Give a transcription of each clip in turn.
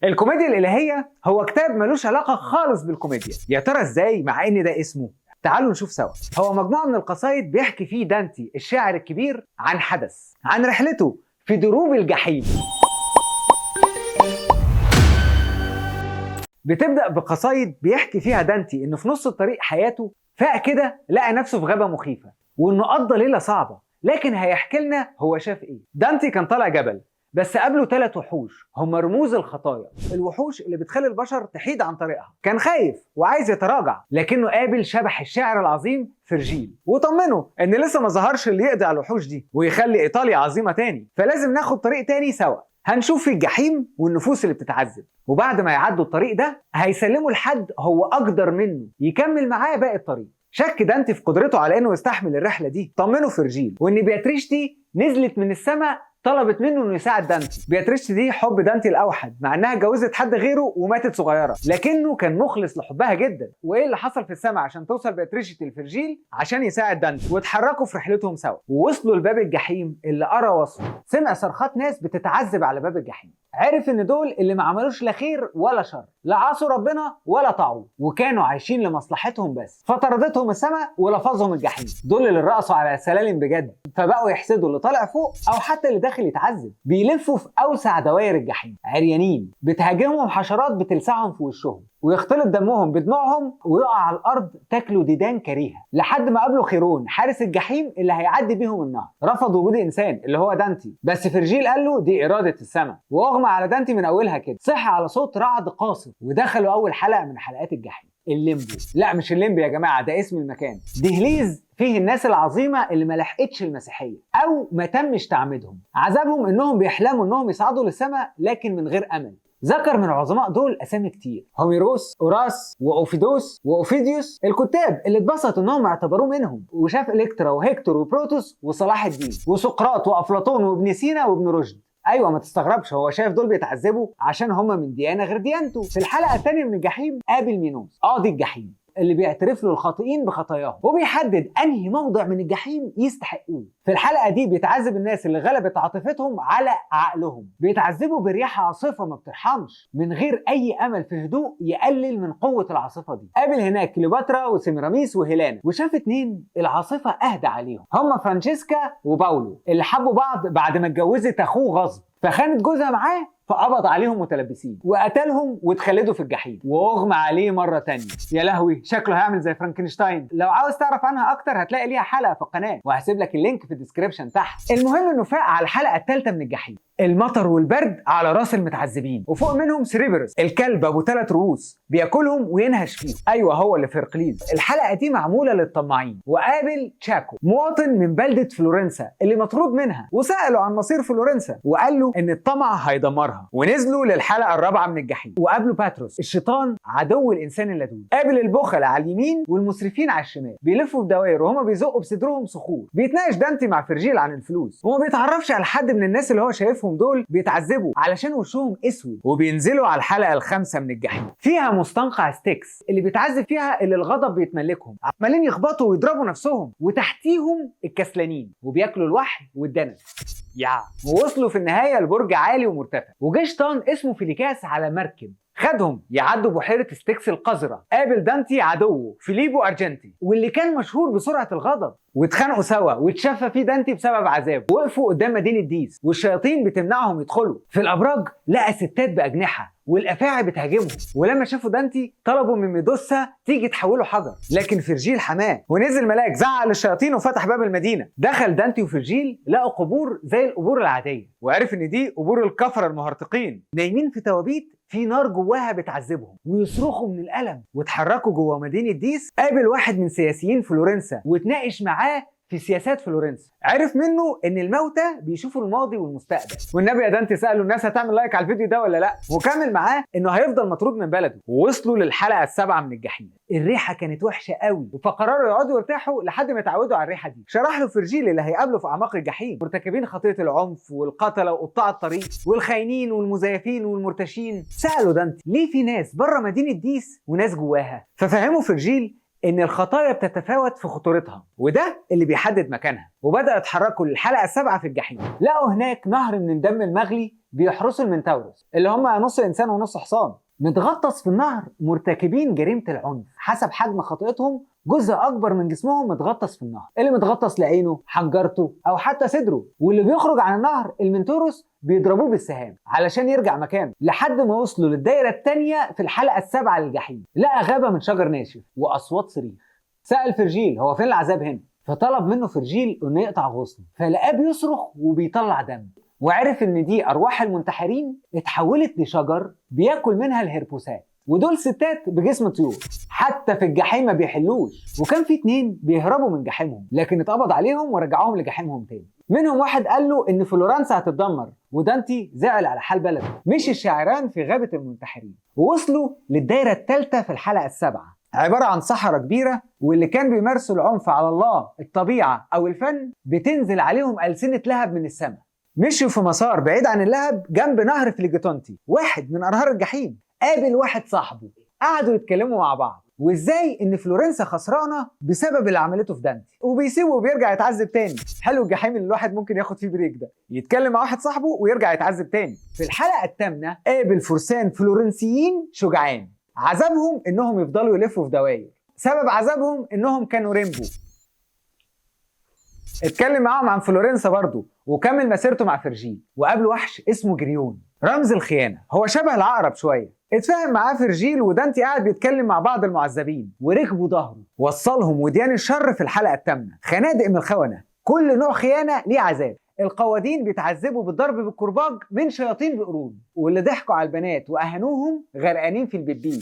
الكوميديا الإلهية هو كتاب ملوش علاقة خالص بالكوميديا. يا ترى ازاي مع ان ده اسمه؟ تعالوا نشوف سوا. هو مجموعة من القصايد بيحكي فيه دانتي الشاعر الكبير عن حدث، عن رحلته في دروب الجحيم. بتبدأ بقصايد بيحكي فيها دانتي انه في نص الطريق حياته فاق كده لقى نفسه في غابة مخيفة، وانه قضى ليلة صعبة، لكن هيحكي لنا هو شاف ايه. دانتي كان طالع جبل، بس قابله 3 وحوش هم رموز الخطايا، الوحوش اللي بتخلي البشر تحيد عن طريقها. كان خايف وعايز يتراجع، لكنه قابل شبح الشاعر العظيم فرجيل وطمنه ان لسه ما ظهرش اللي يقضي على الوحوش دي ويخلي ايطاليا عظيمة تاني، فلازم ناخد طريق تاني سوا. هنشوف في الجحيم والنفوس اللي بتتعذب، وبعد ما يعدوا الطريق ده هيسلموا لحد هو اقدر منه يكمل معاه باقي الطريق. شك دانتي في قدرته على انه يستحمل الرحله دي، طمنه فرجيل وان بياتريشتي نزلت من السماء طلبت منه انه يساعد دانتي. بياتريشتي دي حب دانتي الاوحد، مع انها اتجوزت حد غيره وماتت صغيره، لكنه كان مخلص لحبها جدا. وايه اللي حصل في السماء عشان توصل بياتريشتي لفرجيل عشان يساعد دانتي؟ واتحركوا في رحلتهم سوا ووصلوا لباب الجحيم اللي قرا وصفه. سمع صرخات ناس بتتعذب على باب الجحيم، عرف ان دول اللي ما عملوش لا خير ولا شر، لا عصوا ربنا ولا طاعوه، وكانوا عايشين لمصلحتهم بس. فطردتهم السماء ولفظهم الجحيم. دول اللي رقصوا على السلالم بجد، فبقوا يحسدوا اللي طالع فوق او حتى اللي داخل يتعذب. بيلفوا في اوسع دوائر الجحيم عريانين، بتهاجمهم حشرات بتلسعهم في وشهم ويختلط دمهم بدموعهم ويقع على الارض تاكله ديدان كريهه، لحد ما قابلوا خيرون حارس الجحيم اللي هيعدي بيهم النهر. رفض وجود انسان اللي هو دانتي، بس فرجيل قال له دي اراده السماء، واغمى على دانتي من اولها كده. صحى على صوت رعد قاصف، ودخلوا اول حلقه من حلقات الجحيم، الليمبو. لا مش الليمبو يا جماعه، ده اسم المكان. دهليز فيه الناس العظيمه اللي ما لحقتش المسيحيه او ما تمش تعميدهم. عذابهم انهم بيحلموا انهم يصعدوا للسماء لكن من غير امل. ذكر من العظماء دول اسامي كتير: هوميروس، اوراس، واوفيدوس، واوفيديوس، الكتاب اللي اتبسط انهم اعتبروه منهم، وشاف الكترا وهيكتور وبروتوس وصلاح الدين وسقراط وافلاطون وابن سينا وابن رشد. ايوه ما تستغربش، هو شايف دول بيتعذبوا عشان هم من ديانه غير ديانته. في الحلقه الثانيه من الجحيم قابل مينوس قاضي الجحيم اللي بيعترف له الخاطئين بخطاياهم، وبيحدد انهي موضع من الجحيم يستحقوه. في الحلقه دي بيتعذب الناس اللي غلبت عاطفتهم على عقلهم، بيتعذبوا برياح عاصفه ما بترحمش من غير اي امل في هدوء يقلل من قوه العاصفه دي. قابل هناك كليوباترا وسيميراميس وهيلانا، وشاف 2 العاصفه اهدى عليهم، هم فرانشيسكا وباولو، اللي حبوا بعض بعد ما اتجوزت اخوه غصب، فخانت جوزها معاه فقبض عليهم متلبسين وقتلهم واتخلدوا في الجحيم واغمى عليه مره تانية. يا لهوي شكله هيعمل زي فرانكنشتاين. لو عاوز تعرف عنها اكتر هتلاقي ليها حلقه في القناه، وهسيب لك اللينك في الديسكريبشن تحت. المهم انه فاق على الحلقه الثالثه من الجحيم. المطر والبرد على راس المتعذبين، وفوق منهم سيريبرس الكلب ابو 3 رؤوس بياكلهم وينهش فيهم. ايوه هو اللي في هرقليز. الحلقه دي معموله للطماعين. وقابل تشاكو مواطن من بلده فلورنسا اللي مطرود منها، وساله عن مصير فلورنسا وقال له ان الطمع هيدمرها. ونزلوا للحلقه الرابعه من الجحيم وقابلوا باتروس الشيطان عدو الانسان اللدود. قابل البخل على اليمين والمسرفين على الشمال، بيلفوا في دوائر وهما بيزقوا بصدرهم صخور. بيتناقش دانتي مع فرجيل عن الفلوس، وما بيتعرفش على حد من الناس اللي هو شايفهم دول بيتعذبوا علشان وشهم اسود. وبينزلوا على الحلقه الخامسه من الجحيم، فيها مستنقع ستيكس اللي بيتعذب فيها اللي الغضب بيتملكهم، عمالين يخبطوا ويضربوا نفسهم، وتحتيهم الكسلانين وبياكلوا الوحل والدنس. ووصلوا في النهايه لبرج عالي ومرتفع، وجه شيطان اسمه فيليكاس على مركب خدهم يعدوا بحيره ستيكس القذره. قابل دانتي عدوه فيليبو ارجنتي واللي كان مشهور بسرعه الغضب، واتخانقوا سوا واتشفى فيه دانتي بسبب عذابه. وقفوا قدام مدينه ديس والشياطين بتمنعهم يدخلوا. في الابراج لقى ستات باجنحه والافاعي بتهاجمهم، ولما شافوا دانتي طلبوا من ميدوسا تيجي تحوله حجر، لكن فرجيل حماه ونزل ملاك زعق للشياطين وفتح باب المدينه. دخل دانتي وفرجيل لقوا قبور زي القبور العاديه، وعرف ان دي قبور الكفره المهرطقين نايمين في توابيت في نار جواها بتعذبهم ويصرخوا من الالم. واتحركوا جوه مدينه ديس. قابل واحد من سياسيين فلورنسا واتناقش معاه في سياسات فلورنسا، عرف منه ان الموتى بيشوفوا الماضي والمستقبل. والنبي يا دانتي سأله الناس هتعمل لايك على الفيديو ده ولا لا، وكمل معاه انه هيفضل مطرود من بلده. ووصلوا للحلقه السابعه من الجحيم. الريحه كانت وحشه قوي، فقرروا يقعدوا يرتاحوا لحد ما يتعودوا على الريحه دي. شرح له فرجيل اللي هيقابله في اعماق الجحيم، مرتكبين خطيه العنف والقتله وقطاع الطريق والخاينين والمزيفين والمرتشين. سالوا دانتي ليه في ناس بره مدينه ديس وناس جواها، ففهموا فرجيل ان الخطايا بتتفاوت في خطورتها، وده اللي بيحدد مكانها. وبدأوا يتحركوا للحلقة 7 في الجحيم. لقوا هناك نهر من الدم المغلي بيحرسه المنتورس، اللي هم نص انسان ونص حصان، متغطس في النهر مرتكبين جريمة العنف. حسب حجم خطيئتهم جزء اكبر من جسمهم متغطس في النهر، اللي متغطس لعينه، حنجرته، او حتى صدره. واللي بيخرج عن النهر المنتورس بيضربوه بالسهام علشان يرجع مكانه، لحد ما وصلوا للدايره الثانيه في الحلقه 7 للجحيم. لقى غابه من شجر ناشف واصوات صريخ. سأل فرجيل هو فين العذاب هنا، فطلب منه فرجيل انه يقطع غصنه، فلقاه بيصرخ وبيطلع دم، وعرف ان دي ارواح المنتحرين اتحولت لشجر بياكل منها الهربوسات، ودول ستات بجسم طيور. حتى في الجحيم ما بيحلوش. وكان في 2 بيهربوا من جحيمهم، لكن اتقبض عليهم ورجعوهم لجحيمهم تاني. منهم واحد قال له ان فلورنسا هتتدمر، ودانتي زعل على حال بلده. مشي الشاعران في غابة المنتحرين ووصلوا للدايرة الثالثة في الحلقة 7، عبارة عن صحراء كبيرة، واللي كان بيمارسوا العنف على الله، الطبيعة أو الفن بتنزل عليهم ألسنة لهب من السماء. مشوا في مسار بعيد عن اللهب جنب نهر فليجيتونتي، واحد من أنهار الجحيم. قابل واحد صاحبه، قعدوا يتكلموا مع بعض، وازاي ان فلورنسا خسرانه بسبب اللي عملته في دانتي، وبيسيبه وبيرجع يتعذب تاني. حلو الجحيم اللي الواحد ممكن ياخد فيه بريك ده، يتكلم مع واحد صاحبه ويرجع يتعذب تاني. في الحلقه الثامنه قابل فرسان فلورنسيين شجعان، عذابهم انهم يفضلوا يلفوا في دواير. سبب عذابهم انهم كانوا ريمبو. اتكلم معاهم عن فلورنسا برضه، وكمل مسيرته مع فرجيل. وقابله وحش اسمه جريون، رمز الخيانه، هو شبه العقرب شويه. اتفاهم معاه فرجيل، ودانتي قاعد بيتكلم مع بعض المعذبين، وركبوا ظهره وصلهم وديان الشر في الحلقه الثامنه. خنادق من الخونه، كل نوع خيانه ليه عذاب. القوادين بيتعذبوا بالضرب بالكرباج من شياطين بقرون، واللي ضحكوا على البنات واهانوهم غرقانين في البيبين.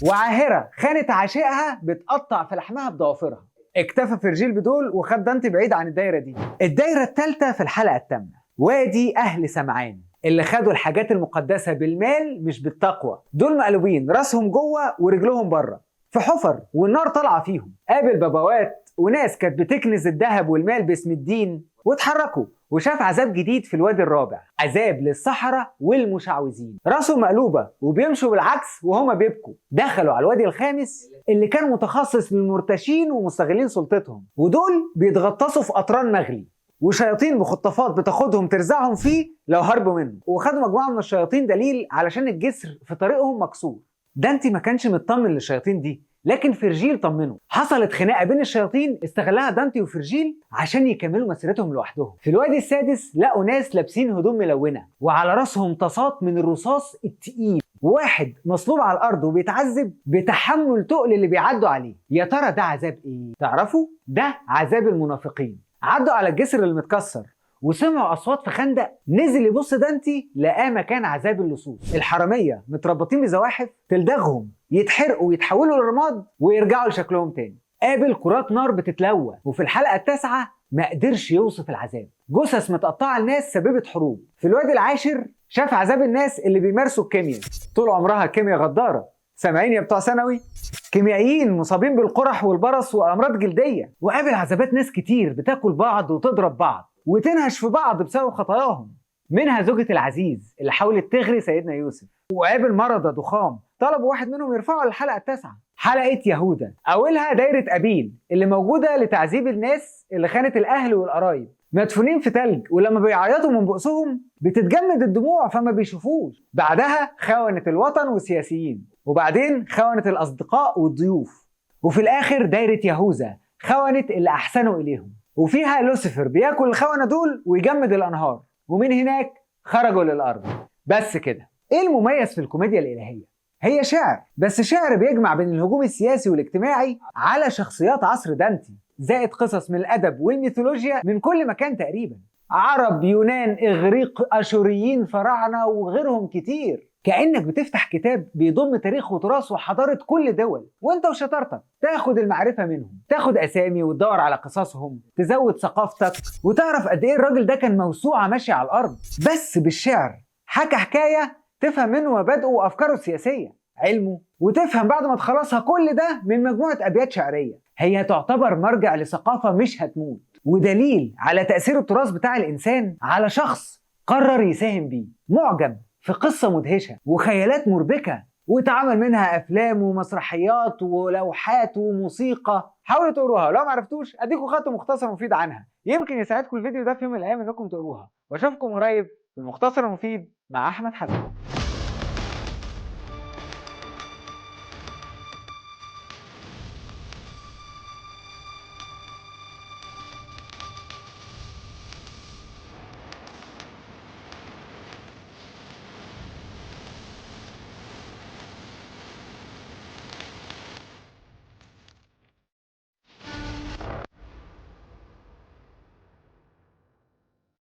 وعاهره خانت عاشقها بتقطع في لحمها بضوافرها. اكتفى فرجيل بدول وخد دانتي بعيد عن الدايره دي. الدايره الثالثه في الحلقه الثامنه وادي اهل سمعان، اللي خدوا الحاجات المقدسة بالمال مش بالتقوى. دول مقلوبين راسهم جوه ورجلهم بره في حفر، والنار طالعة فيهم. قابل بابوات وناس كانت بتكنز الذهب والمال باسم الدين، واتحركوا. وشاف عذاب جديد في الوادي الرابع، عذاب للسحرة والمشعوذين، راسهم مقلوبة وبيمشوا بالعكس وهما بيبكوا. دخلوا على الوادي الخامس اللي كان متخصص للمرتشين ومستغلين سلطتهم، ودول بيتغطسوا في قطران مغلي، وشياطين مخطفات بتاخدهم ترزعهم فيه لو هربوا منه. وخدوا مجموعه من الشياطين دليل علشان الجسر في طريقهم مكسور. دانتي ما كانش مطمن للشياطين دي، لكن فرجيل طمنه. حصلت خناقه بين الشياطين استغلها دانتي وفرجيل عشان يكملوا مسيرتهم لوحدهم. في الوادي السادس لقوا ناس لابسين هدوم ملونه وعلى راسهم طاسات من الرصاص التقيل، وواحد مصلوب على الارض وبيتعذب بتحمل تقل اللي بيعدوا عليه. يا ترى ده عذاب ايه؟ تعرفوا؟ ده عذاب المنافقين. عدوا على الجسر المتكسر وسمعوا اصوات في خندق. نزل يبص دانتي لقاه مكان عذاب اللصوص. الحراميه متربطين بزواحف تلدغهم، يتحرقوا ويتحولوا لرماد ويرجعوا لشكلهم تاني. قابل كرات نار بتتلوى. وفي الحلقه التاسعه ما قدرش يوصف العذاب، جثث متقطعه الناس سببت حروب. في الوادي العاشر شاف عذاب الناس اللي بيمارسوا الكيمياء، طول عمرها كيمياء غداره. سامعين يا بتوع ثانوي؟ كيميائيين مصابين بالقرح والبرص وامراض جلديه. وقابل عذابات ناس كتير بتاكل بعض وتضرب بعض وتنهش في بعض بسبب خطاياهم، منها زوجة العزيز اللي حاولت تغري سيدنا يوسف. وقابل مرضى ضخام طلبوا واحد منهم يرفعه للحلقه التاسعه. حلقه يهوذا اولها دايره ابيل اللي موجوده لتعذيب الناس اللي خانت الاهل والقرايب، مدفونين في تلج، ولما بيعيطوا من بؤسهم بتتجمد الدموع فما بيشوفوش. بعدها خونة الوطن والسياسيين، وبعدين خونة الأصدقاء والضيوف، وفي الآخر دايرة يهوذا خونة اللي أحسنوا إليهم، وفيها لوسيفر بياكل الخونة دول ويجمد الأنهار، ومن هناك خرجوا للأرض. بس كده. إيه المميز في الكوميديا الإلهية؟ هي شعر، بس شعر بيجمع بين الهجوم السياسي والاجتماعي على شخصيات عصر دانتي، زائد قصص من الأدب والميثولوجيا من كل مكان تقريبا، عرب، يونان، إغريق، أشوريين، فراعنة وغيرهم كتير. كأنك بتفتح كتاب بيضم تاريخ وتراث وحضارة كل دول، وانت وشطارتك تاخد المعرفة منهم، تاخد أسامي وتدور على قصصهم، تزود ثقافتك وتعرف قد إيه الراجل ده كان موسوعة ماشية على الأرض. بس بالشعر حكى حكاية تفهم منه مبادئه وأفكاره السياسية، علمه، وتفهم بعد ما تخلصها كل ده من مجموعة أبيات شعرية. هي تعتبر مرجع لثقافة مش هتموت، ودليل على تأثير التراث بتاع الإنسان على شخص قرر يساهم بيه. معجم في قصة مدهشة وخيالات مربكة واتعمل منها افلام ومسرحيات ولوحات وموسيقى. حاولوا تقروها، لو ما عرفتوش اديكم خدت مختصر مفيد عنها، يمكن يساعدكم الفيديو ده في يوم من الايام انكم تقروها. واشوفكم قريب في المختصر المفيد مع احمد حسن.